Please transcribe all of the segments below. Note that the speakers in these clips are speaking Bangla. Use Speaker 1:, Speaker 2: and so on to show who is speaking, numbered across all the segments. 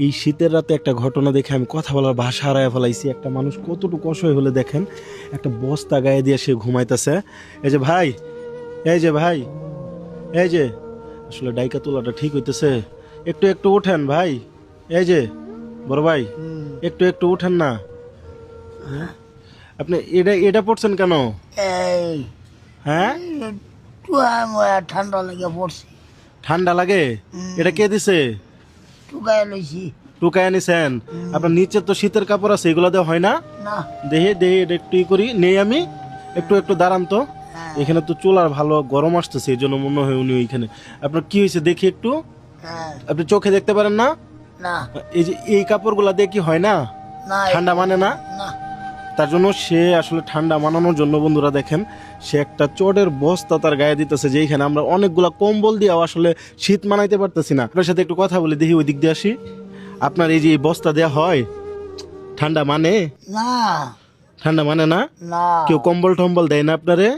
Speaker 1: এই শীতের রাতে একটা ঘটনা দেখে আমি কথা বলার ভাষা হারায় ফেলাইছি। একটা মানুষ কতটুকু অসহায় হলে দেখেন, একটা বস্তা গায়ে দিয়ে সে ঘুমাইতেছে। এই যে ভাই, এই যে ভাই, এই যে আসলে ডাইকা তোলাটা ঠিক হইতেছে? একটু একটু উঠেন ভাই। এই যে বড় ভাই, একটু একটু উঠেন না। আপনি এটা এটা পড়ছেন কেন?
Speaker 2: এই
Speaker 1: হ্যাঁ,
Speaker 2: ঠান্ডা লেগে পড়ছে,
Speaker 1: ঠান্ডা লাগে? এটা কে দিছে?
Speaker 2: টুকায় লইছি।
Speaker 1: টুকায় নিছেন? আপনার নিচে তো শীতের কাপড় আছে, এগুলো দিয়ে হয় না?
Speaker 2: না,
Speaker 1: দেহে দেহে এটা একটু ই করি নেই আমি। একটু একটু দাঁড়ান তো।
Speaker 2: হ্যাঁ,
Speaker 1: এখানে তো চুলার ভালো গরম আসতেছে, এই জন্য মনে হয় উনি ওইখানে। আপনার কি হয়েছে দেখি একটু।
Speaker 2: হ্যাঁ,
Speaker 1: আপনি চোখে দেখতে পারেন না?
Speaker 2: না,
Speaker 1: এই যে এই কাপড়গুলা দিয়ে কি হয় না?
Speaker 2: না,
Speaker 1: ঠান্ডা মানে না?
Speaker 2: না,
Speaker 1: তার জন্য সে আসলে ঠান্ডা মানানোর জন্য বন্ধুরা দেখেন, সে একটা চটের বস্তা তার গায়ে দিতেছে, যেখানে আমরা অনেকগুলা কম্বল দিয়েও আসলে শীত মানাইতে পারতেছি না। আপনার সাথে একটু কথা বলে দেখি, ওই দিক দিয়ে আসি। আপনার এই যে এই বস্তা দেয়া হয়, ঠান্ডা মানে?
Speaker 2: না,
Speaker 1: ঠান্ডা মানে না?
Speaker 2: না,
Speaker 1: কেউ কম্বল টম্বল দেয় না আপনারে?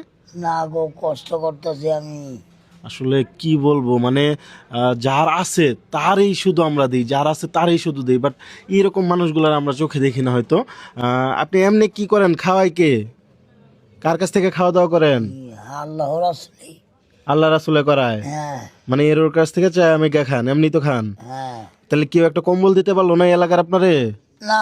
Speaker 2: না গো, কষ্ট করতেছি আমি।
Speaker 1: আসলে কি বলবো, মানে যার আছে তারই শুধু আমরা দিই, যার আছে তারই শুধু দিই, বাট এইরকম মানুষগুলার আমরা চোখে দেখি না হয়তো। আপনি এমনি কি করেন, খাওয়াই কে? কার কাছ থেকে খাওয়া দাওয়া করেন?
Speaker 2: আল্লাহর আসলে।
Speaker 1: আল্লাহ রাসুলে করায়?
Speaker 2: হ্যাঁ,
Speaker 1: মানে এর ওর কাছ থেকে চায় আমি খান, এমনি তো খান?
Speaker 2: হ্যাঁ,
Speaker 1: তাহলে কেউ একটা কম্বল দিতে পারলো না এই এলাকার আপনারে?
Speaker 2: না,